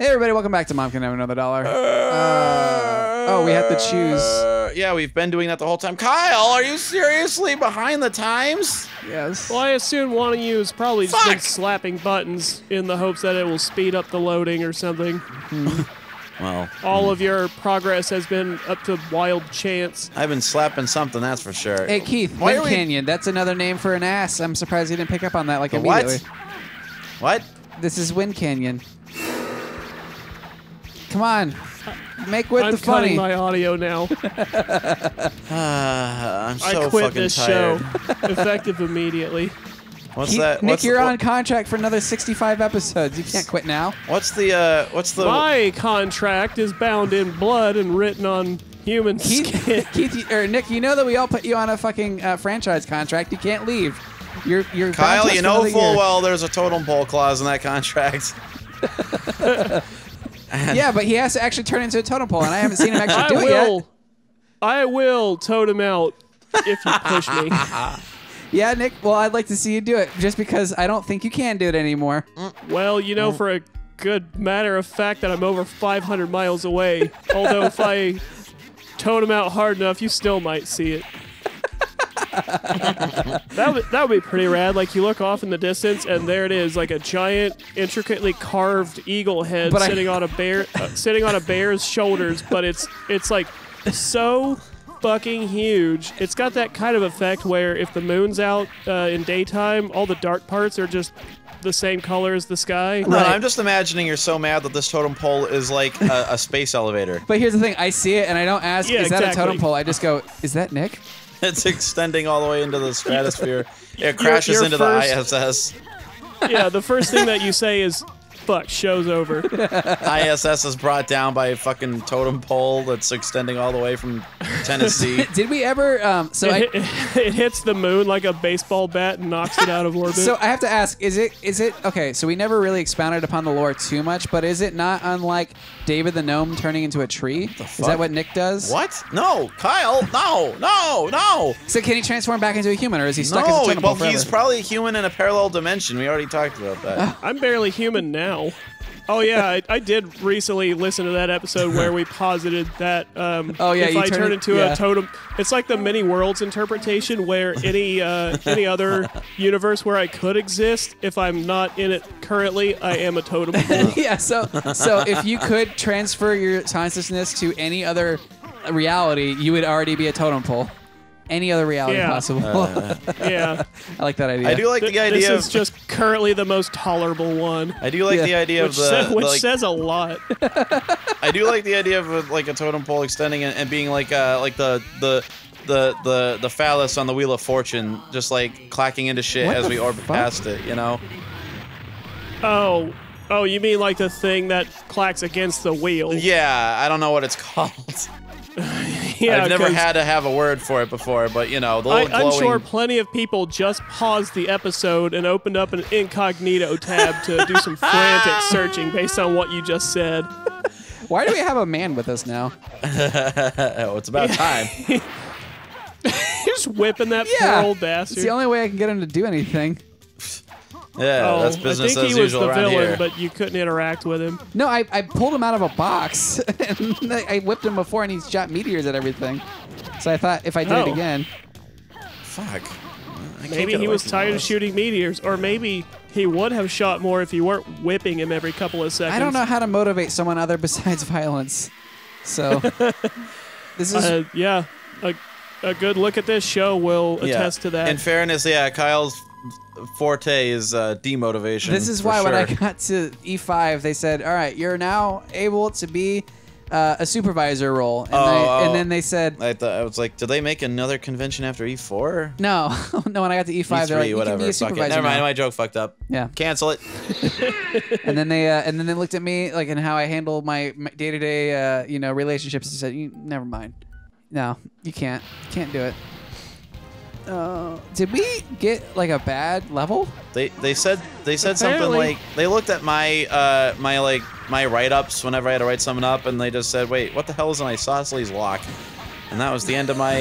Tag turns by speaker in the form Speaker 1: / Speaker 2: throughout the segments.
Speaker 1: Hey everybody, welcome back to Mom Can Have Another Dollar. Oh, we have to choose.
Speaker 2: Yeah, we've been doing that the whole time. Kyle, are you seriously behind the times?
Speaker 1: Yes.
Speaker 3: Well, I assume one of you has probably just been slapping buttons in the hopes that it will speed up the loading or something.
Speaker 2: Well,
Speaker 3: all of your progress has been up to wild chance.
Speaker 2: I've been slapping something, that's for sure.
Speaker 1: Hey Keith,
Speaker 2: Why
Speaker 1: Wind Canyon, that's another name for an ass. I'm surprised you didn't pick up on that like immediately.
Speaker 2: What?
Speaker 1: This is Wind Canyon. Come on. Make with the funny.
Speaker 3: I'm cutting my audio now.
Speaker 2: I'm so
Speaker 3: I quit
Speaker 2: fucking
Speaker 3: this
Speaker 2: tired.
Speaker 3: show. Effective immediately.
Speaker 2: What's that?
Speaker 1: Nick,
Speaker 2: What's
Speaker 1: you're
Speaker 2: the,
Speaker 1: on contract for another 65 episodes. You can't quit now.
Speaker 2: What's the
Speaker 3: My contract is bound in blood and written on human skin.
Speaker 1: Keith, or Nick, you know that we all put you on a fucking franchise contract. You can't leave. You're
Speaker 2: Kyle, you know full
Speaker 1: year.
Speaker 2: well there's a totem pole clause in that contract.
Speaker 1: Yeah, but he has to actually turn into a totem pole, and I haven't seen him actually do it yet.
Speaker 3: I will totem out if you push me.
Speaker 1: Yeah, Nick, well, I'd like to see you do it, just because I don't think you can do it anymore.
Speaker 3: Well, you know, for a good matter of fact that I'm over 500 miles away. Although if I totem out hard enough, you still might see it. that would be pretty rad. Like, you look off in the distance, and there it is, like a giant, intricately carved eagle head sitting on a bear's shoulders. But it's like so fucking huge. It's got that kind of effect where if the moon's out in daytime, all the dark parts are just the same color as the sky.
Speaker 2: No, I'm just imagining you're so mad that this totem pole is like a space elevator.
Speaker 1: But here's the thing: I see it, and I don't ask,
Speaker 3: Yeah,
Speaker 1: "Is that
Speaker 3: exactly.
Speaker 1: a totem pole?" I just go, "Is that Nick?"
Speaker 2: It's extending all the way into the stratosphere. It crashes into the ISS.
Speaker 3: Yeah, the first thing that you say is, "Fuck, show's over."
Speaker 2: ISS is brought down by a fucking totem pole that's extending all the way from Tennessee.
Speaker 1: Did we ever?
Speaker 3: It hits the moon like a baseball bat and knocks it out of orbit.
Speaker 1: So I have to ask: Is it okay? So we never really expounded upon the lore too much, but is it not unlike David the gnome turning into a tree? Is that what Nick does?
Speaker 2: What? No, Kyle. No.
Speaker 1: So can he transform back into a human, or is he stuck as a totem
Speaker 2: well,
Speaker 1: pole forever?
Speaker 2: he's probably a human in a parallel dimension. We already talked about that.
Speaker 3: I'm barely human now. Oh yeah, I did recently listen to that episode where we posited that if I turn into a totem, it's like the many worlds interpretation where any other universe where I could exist, if I'm not in it currently, I am a totem pole.
Speaker 1: Yeah. So if you could transfer your consciousness to any other reality, you would already be a totem pole. Any other reality possible.
Speaker 3: Yeah.
Speaker 1: I like that idea.
Speaker 2: I do like the idea
Speaker 3: This is just currently the most tolerable one.
Speaker 2: I do like the idea
Speaker 3: Which
Speaker 2: of
Speaker 3: says a lot.
Speaker 2: I do like the idea of like a totem pole extending and being like the phallus on the Wheel of Fortune, just like clacking into shit as we orbit past it, you know?
Speaker 3: Oh, you mean like the thing that clacks against the wheel?
Speaker 2: Yeah, I don't know what it's called.
Speaker 3: Yeah,
Speaker 2: I've never had to have a word for it before, but you know, the little
Speaker 3: I'm
Speaker 2: glowing...
Speaker 3: sure plenty of people just paused the episode and opened up an incognito tab to do some frantic searching based on what you just said.
Speaker 1: Why do we have a man with us now?
Speaker 2: Oh, it's about time.
Speaker 3: You're just whipping that poor old bastard.
Speaker 1: It's the only way I can get him to do anything.
Speaker 2: Yeah, that's business
Speaker 3: I think
Speaker 2: as
Speaker 3: he was
Speaker 2: usual
Speaker 3: the
Speaker 2: around
Speaker 3: villain,
Speaker 2: here.
Speaker 3: but you couldn't interact with him.
Speaker 1: No, I pulled him out of a box. And I whipped him before, and he shot meteors at everything. So I thought if I did it again.
Speaker 2: Fuck.
Speaker 3: Maybe he was tired of shooting meteors, or maybe he would have shot more if you weren't whipping him every couple of seconds.
Speaker 1: I don't know how to motivate someone other besides violence. So this is
Speaker 3: yeah, a good look at this show will attest to that.
Speaker 2: In fairness, yeah, Kyle's forte is demotivation.
Speaker 1: This is why when I got to E5, they said, "All right, you're now able to be a supervisor role." And, and then they said,
Speaker 2: I was like, did they make another convention after E4?
Speaker 1: No, no. When I got to E5, they're like, "You can be a supervisor."
Speaker 2: Never mind,
Speaker 1: now.
Speaker 2: my joke fucked up.
Speaker 1: Yeah,
Speaker 2: cancel it.
Speaker 1: and then they looked at me like and how I handle my day-to-day relationships and said, "Never mind. No, you can't do it." Did we get like a bad level?
Speaker 2: They said something like they looked at my my write-ups whenever I had to write something up, and they just said, "Wait, what the hell is an isosceles lock?" And that was the end of my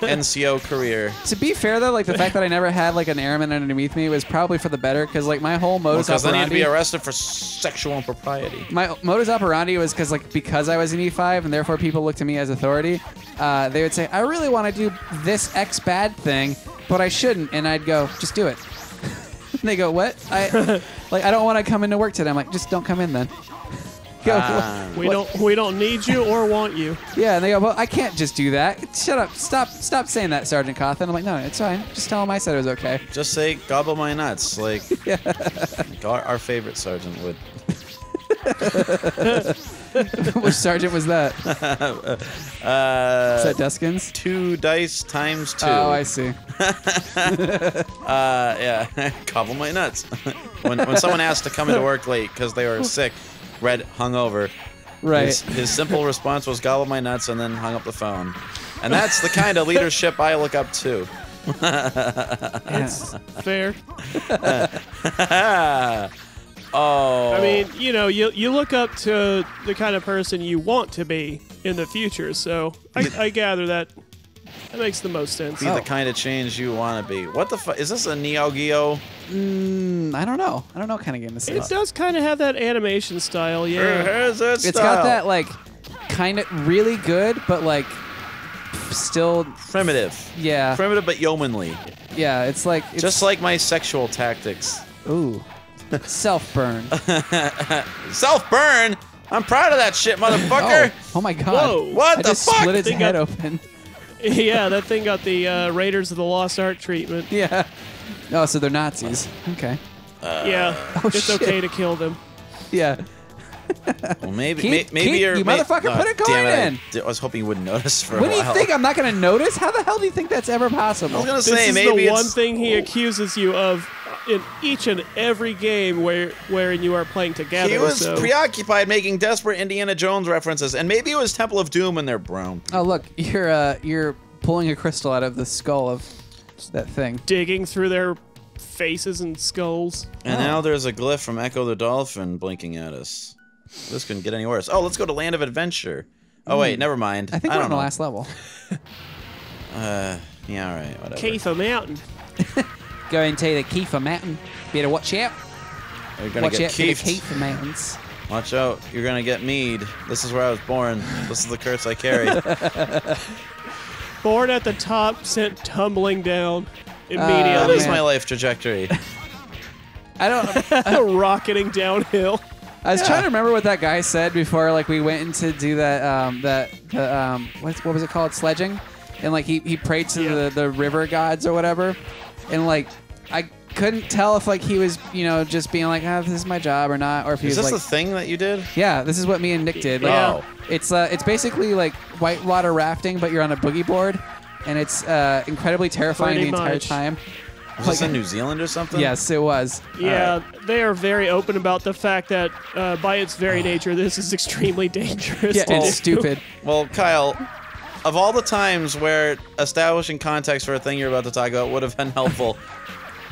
Speaker 2: NCO career.
Speaker 1: To be fair, though, like the fact that I never had like an airman underneath me was probably for the better, because like my whole modus
Speaker 2: Because I need to
Speaker 1: operandi.
Speaker 2: be arrested for sexual impropriety.
Speaker 1: My modus operandi was because I was an E5 and therefore people looked to me as authority. They would say, I really want to do this X bad thing, but I shouldn't. And I'd go, just do it. And they go, what? I don't want to come into work today. I'm like, just don't come in then. Go,
Speaker 3: we don't need you or want you.
Speaker 1: Yeah, and they go, well, I can't just do that. Shut up. Stop saying that, Sergeant Cawthon. I'm like, no, it's fine. Just tell him I said it was okay.
Speaker 2: Just say, gobble my nuts. Like, our favorite sergeant would.
Speaker 1: Which sergeant was that? Is that Deskins?
Speaker 2: 2 dice times 2.
Speaker 1: Oh, I see.
Speaker 2: Yeah, gobble my nuts. when someone asked to come into work late because they were sick, red hungover,
Speaker 1: Right.
Speaker 2: his simple response was gobble my nuts and then hung up the phone. And that's the kind of leadership I look up to.
Speaker 3: That's fair.
Speaker 2: Oh.
Speaker 3: I mean, you look up to the kind of person you want to be in the future, so I gather that makes the most sense.
Speaker 2: Be the kind of change you want to be. What the fuck? Is this a Neo Geo?
Speaker 1: I don't know. I don't know what kind of game this
Speaker 3: It
Speaker 1: is.
Speaker 3: does kind of have that animation style, yeah.
Speaker 2: Here's that
Speaker 1: It's got that, like, kind of really good, but, like, still...
Speaker 2: primitive.
Speaker 1: Yeah.
Speaker 2: Primitive but yeomanly.
Speaker 1: Yeah, it's like...
Speaker 2: Just like my sexual tactics.
Speaker 1: Ooh. Self-burn.
Speaker 2: Self-burn? I'm proud of that shit, motherfucker.
Speaker 1: Oh my god.
Speaker 3: Whoa.
Speaker 2: What
Speaker 1: I
Speaker 2: the
Speaker 1: just
Speaker 2: fuck?
Speaker 1: split its
Speaker 3: They
Speaker 1: head
Speaker 3: got-
Speaker 1: open.
Speaker 3: Yeah, that thing got the Raiders of the Lost Ark treatment.
Speaker 1: Yeah. Oh, so they're Nazis. Okay.
Speaker 3: Yeah, it's
Speaker 1: shit.
Speaker 3: okay to kill them.
Speaker 1: Yeah.
Speaker 2: Well, maybe
Speaker 1: Keith,
Speaker 2: you're...
Speaker 1: you motherfucker, put a coin
Speaker 2: damn
Speaker 1: in.
Speaker 2: it, I was hoping you wouldn't notice for a
Speaker 1: What do
Speaker 2: while.
Speaker 1: you think? I'm not going to notice? How the hell do you think that's ever
Speaker 2: I
Speaker 1: possible?
Speaker 2: was gonna
Speaker 3: This
Speaker 2: say
Speaker 3: is
Speaker 2: maybe
Speaker 3: the one
Speaker 2: it's...
Speaker 3: thing he accuses you of in each and every game wherein you are playing together.
Speaker 2: He was
Speaker 3: so.
Speaker 2: preoccupied making desperate Indiana Jones references, and maybe it was Temple of Doom and they're brown.
Speaker 1: Oh, look, you're pulling a crystal out of the skull of that thing.
Speaker 3: Digging through their faces and skulls.
Speaker 2: And now there's a glyph from Echo the Dolphin blinking at us. This couldn't get any worse. Oh, let's go to Land of Adventure. Oh, wait, never mind.
Speaker 1: I think we're
Speaker 2: don't
Speaker 1: on the
Speaker 2: know.
Speaker 1: last level.
Speaker 2: Yeah, all right, whatever.
Speaker 3: Kiefer Mountain.
Speaker 1: Going to the Kiefer Mountain. Better watch out.
Speaker 2: You're gonna
Speaker 1: Watch
Speaker 2: get
Speaker 1: out for the
Speaker 2: keefed.
Speaker 1: Kiefer Mountains.
Speaker 2: Watch out. You're gonna get mead. This is where I was born. This is the curse I carry.
Speaker 3: Born at the top, sent tumbling down
Speaker 2: That
Speaker 3: immediately.
Speaker 2: is
Speaker 1: man.
Speaker 2: my life trajectory.
Speaker 1: I don't...
Speaker 3: Rocketing downhill.
Speaker 1: I was trying to remember what that guy said before, like, we went in to do that, what was it called? Sledging? And, like, he prayed to the river gods or whatever. And, like, I couldn't tell if, like, he was, just being like, this is my job or not, or if he
Speaker 2: Is
Speaker 1: was
Speaker 2: this
Speaker 1: like...
Speaker 2: the thing that you did?
Speaker 1: Yeah, this is what me and Nick did. Like,
Speaker 3: Yeah.
Speaker 1: It's basically like whitewater rafting, but you're on a boogie board, and it's incredibly terrifying
Speaker 3: Pretty
Speaker 1: the entire
Speaker 3: much.
Speaker 1: time.
Speaker 2: Was this in New Zealand or something?
Speaker 1: Yes, it was.
Speaker 3: Yeah, they are very open about the fact that, by its very nature, this is extremely dangerous.
Speaker 1: Yeah,
Speaker 3: to do.
Speaker 1: it's stupid.
Speaker 2: Well, Kyle, of all the times where establishing context for a thing you're about to talk about would have been helpful,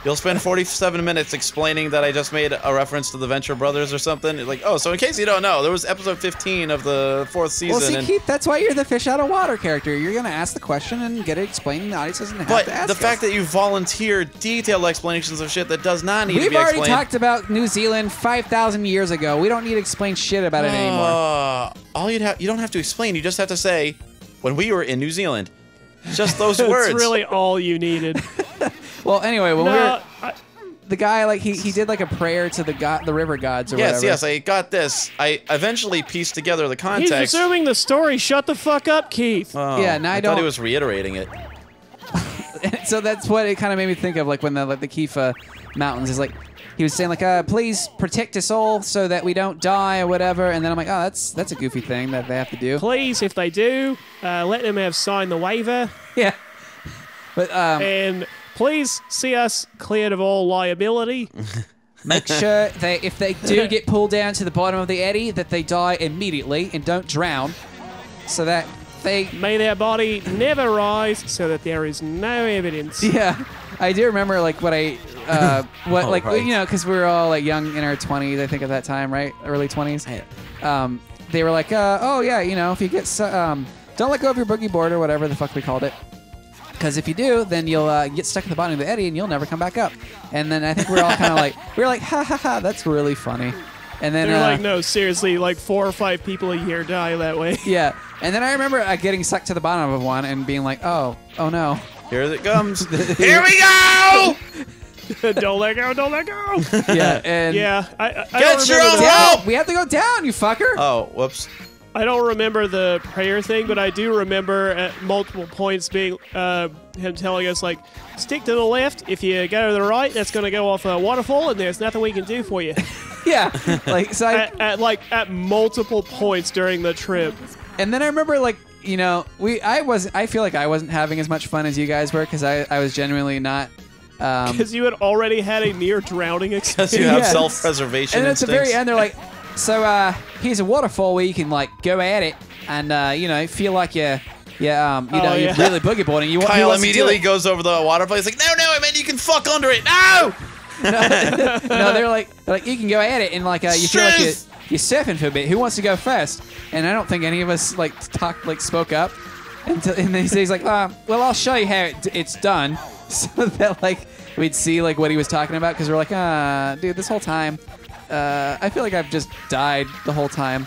Speaker 2: you'll spend 47 minutes explaining that I just made a reference to the Venture Brothers or something. Like, oh, so in case you don't know, there was episode 15 of the 4th season.
Speaker 1: Well, see,
Speaker 2: and
Speaker 1: Keith, that's why you're the fish out of water character. You're gonna ask the question and get it explained, and the audience doesn't have
Speaker 2: but
Speaker 1: to ask
Speaker 2: the fact
Speaker 1: us.
Speaker 2: that you volunteer detailed explanations of shit that does not need to
Speaker 1: We've
Speaker 2: be
Speaker 1: already
Speaker 2: explained.
Speaker 1: talked about New Zealand 5,000 years ago. We don't need to explain shit about it anymore.
Speaker 2: You don't have to explain. You just have to say, when we were in New Zealand. Just those words.
Speaker 3: That's really all you needed.
Speaker 1: Well, anyway, when we
Speaker 3: No,
Speaker 1: were... The guy, like, he did, like, a prayer to the river gods or whatever.
Speaker 2: Yes, I got this. I eventually pieced together the
Speaker 3: he's
Speaker 2: context.
Speaker 3: resuming the story. Shut the fuck up, Keith.
Speaker 2: Oh,
Speaker 1: Yeah, now I
Speaker 2: thought
Speaker 1: don't-
Speaker 2: he was reiterating it.
Speaker 1: So that's what it kind of made me think of, like, when the Kiefer Mountains is like, he was saying, like, please protect us all so that we don't die or whatever. And then I'm like, oh, that's a goofy thing that they have to do.
Speaker 3: Please, if they do, let them have signed the waiver.
Speaker 1: Yeah. But
Speaker 3: And please see us cleared of all liability.
Speaker 1: make sure if they do get pulled down to the bottom of the eddy, that they die immediately and don't drown, so that they...
Speaker 3: May their body never rise so that there is no evidence.
Speaker 1: Yeah. I do remember, like, what I... what,
Speaker 2: Oh,
Speaker 1: like,
Speaker 2: right.
Speaker 1: because we were all, like, young in our 20s, I think, at that time, right? Early 20s. They were like, oh, yeah, if you get... don't let go of your boogie board or whatever the fuck we called it. Because if you do, then you'll get stuck at the bottom of the eddy and you'll never come back up. And then I think we're all kind of like, ha ha ha, that's really funny. And then
Speaker 3: they're like, no, seriously, like 4 or 5 people a year die that way.
Speaker 1: Yeah. And then I remember getting sucked to the bottom of one and being like, oh no.
Speaker 2: Here it comes. Here we go!
Speaker 3: Don't let go, don't let go.
Speaker 1: Yeah, and
Speaker 3: yeah, I
Speaker 2: Get
Speaker 3: don't
Speaker 2: your
Speaker 3: remember
Speaker 2: own
Speaker 3: the,
Speaker 2: rope!
Speaker 1: we have to go down, you fucker.
Speaker 2: Oh, whoops.
Speaker 3: I don't remember the prayer thing, but I do remember at multiple points being him telling us like, stick to the left. If you go to the right, that's going to go off a waterfall, and there's nothing we can do for you.
Speaker 1: Yeah, like so.
Speaker 3: At multiple points during the trip.
Speaker 1: And then I remember like, you know, I feel like I wasn't having as much fun as you guys were because I was genuinely not.
Speaker 3: Because you had already had a near drowning experience.
Speaker 2: Because you have
Speaker 1: Yeah.
Speaker 2: self-preservation
Speaker 1: And then at the
Speaker 2: instincts.
Speaker 1: very end, they're like, so here's a waterfall where you can like go at it and you know feel like you're you're really boogie boarding.
Speaker 2: Kyle immediately goes over the waterfall. He's like, no, I mean you can fuck under it. No!
Speaker 1: No, they're like you can go at it and like you feel like
Speaker 2: Truth!
Speaker 1: you're surfing for a bit. Who wants to go first? And I don't think any of us like spoke up. And then he's like, well, I'll show you how it's done. So that like we'd see like what he was talking about because we're like, dude, this whole time, I feel like I've just died the whole time.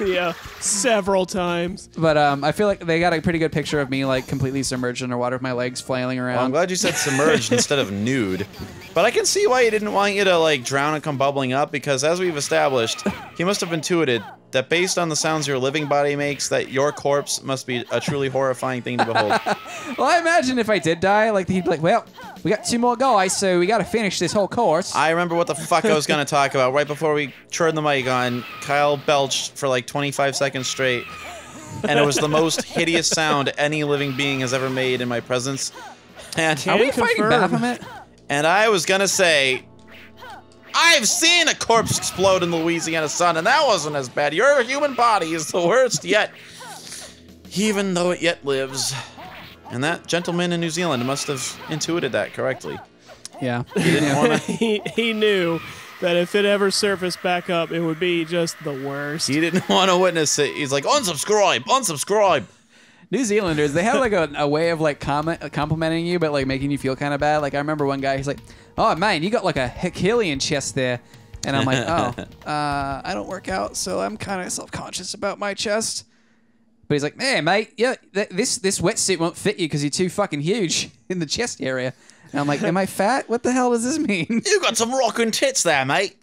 Speaker 3: Yeah, several times.
Speaker 1: But I feel like they got a pretty good picture of me like completely submerged underwater with my legs flailing around.
Speaker 2: Well, I'm glad you said submerged instead of nude. But I can see why he didn't want you to like drown and come bubbling up because as we've established, he must have intuited that based on the sounds your living body makes, that your corpse must be a truly horrifying thing to behold.
Speaker 1: Well, I imagine if I did die, like he'd be like, well, we got 2 more guys, so we got to finish this whole course.
Speaker 2: I remember what the fuck I was going to talk about. Right before we turned the mic on, Kyle belched for like 25 seconds straight. And it was the most hideous sound any living being has ever made in my presence. And
Speaker 1: Are we fighting
Speaker 3: confirm.
Speaker 1: Baphomet?
Speaker 2: And I was going to say, I've seen a corpse explode in the Louisiana sun, and that wasn't as bad. Your human body is the worst yet, even though it yet lives. And that gentleman in New Zealand must have intuited that correctly.
Speaker 1: Yeah.
Speaker 2: He didn't want to.
Speaker 3: He knew that if it ever surfaced back up, it would be just the worst.
Speaker 2: He didn't want to witness it. He's like, unsubscribe, unsubscribe.
Speaker 1: New Zealanders, they have like a way of like complimenting you, but like making you feel kind of bad. Like I remember one guy, he's like, "Oh man, you got like a Herculean chest there," and I'm like, "Oh, I don't work out, so I'm kind of self-conscious about my chest." But he's like, "Hey mate, yeah, this wetsuit won't fit you because you're too fucking huge in the chest area." And I'm like, "Am I fat? What the hell does this mean?"
Speaker 2: You got some rockin' tits there, mate.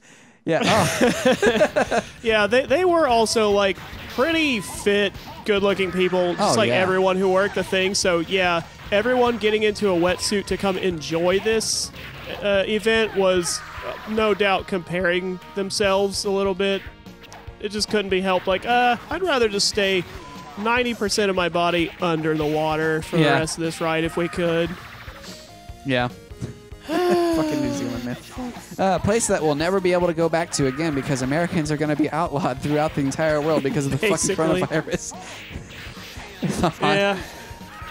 Speaker 1: Yeah. Oh.
Speaker 3: Yeah, they were also like pretty fit, good-looking people, just like
Speaker 1: yeah.
Speaker 3: everyone who worked the thing. So yeah, everyone getting into a wetsuit to come enjoy this event was no doubt comparing themselves a little bit. It just couldn't be helped. Like, I'd rather just stay 90% of my body under the water for the rest of this ride if we could.
Speaker 1: Yeah. Fucking New Zealand, man. A place that we'll never be able to go back to again because Americans are going to be outlawed throughout the entire world because of the fucking coronavirus.
Speaker 3: Yeah.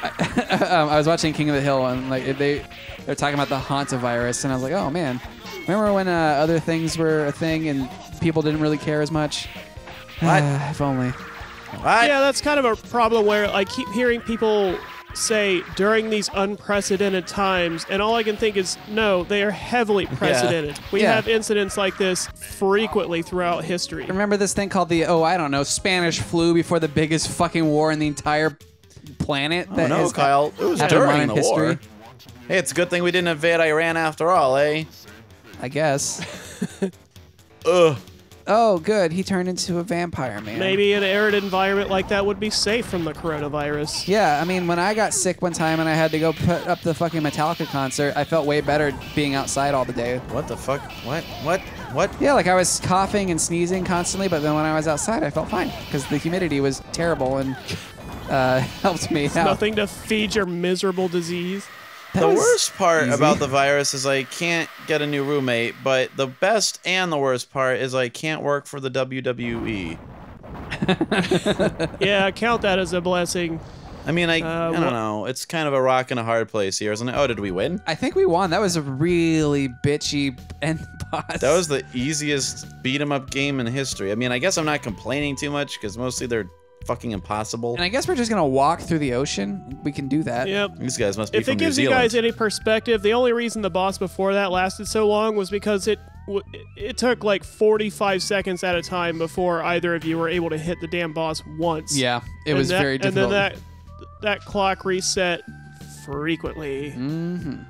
Speaker 1: I was watching King of the Hill and like they're talking about the hantavirus and I was like, oh man, remember when other things were a thing and people didn't really care as much?
Speaker 2: What?
Speaker 1: If only.
Speaker 2: What?
Speaker 3: Yeah, that's kind of a problem where I keep hearing people say during these unprecedented times, and all I can think is, no, they are heavily precedented. We have incidents like this frequently throughout history.
Speaker 1: Remember this thing called the, I don't know, Spanish flu before the biggest fucking war in the entire planet?
Speaker 2: Oh no, Kyle. It was during the war. Hey, it's a good thing we didn't invade Iran after all, eh?
Speaker 1: I guess.
Speaker 2: Ugh.
Speaker 1: Oh, good. He turned into a vampire, man.
Speaker 3: Maybe an arid environment like that would be safe from the coronavirus.
Speaker 1: Yeah, I mean, when I got sick one time and I had to go put up the fucking Metallica concert, I felt way better being outside all the day.
Speaker 2: What the fuck? What?
Speaker 1: Yeah, like I was coughing and sneezing constantly, but then when I was outside, I felt fine because the humidity was terrible and helped me out.
Speaker 3: Nothing to feed your miserable disease.
Speaker 2: The worst part about the virus is I can't get a new roommate, but the best and the worst part is I can't work for the WWE.
Speaker 3: Yeah, count that as a blessing.
Speaker 2: I mean, I don't know. It's kind of a rock and a hard place here, isn't it? Oh, did we win?
Speaker 1: I think we won. That was a really bitchy end boss.
Speaker 2: That was the easiest beat 'em up game in history. I mean, I guess I'm not complaining too much because mostly they're fucking impossible.
Speaker 1: And I guess we're just gonna walk through the ocean. We can do that.
Speaker 3: Yep.
Speaker 2: These guys must be
Speaker 3: If
Speaker 2: from
Speaker 3: it
Speaker 2: New
Speaker 3: gives you
Speaker 2: Zealand.
Speaker 3: guys any perspective, the only reason the boss before that lasted so long was because it took 45 seconds at a time before either of you were able to hit the damn boss once.
Speaker 1: Yeah, it was very difficult.
Speaker 3: And then that clock reset frequently.
Speaker 1: Mm-hmm.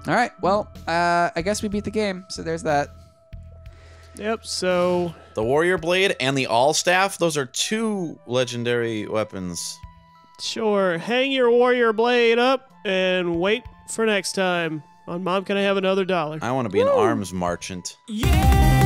Speaker 1: All right. Well, I guess we beat the game. So there's that.
Speaker 3: Yep. So
Speaker 2: the Warrior Blade and the All Staff, those are 2 legendary weapons.
Speaker 3: Sure. Hang your Warrior Blade up and wait for next time on Mom, Can I Have Another $1?
Speaker 2: I want to be an arms merchant.
Speaker 4: Yeah!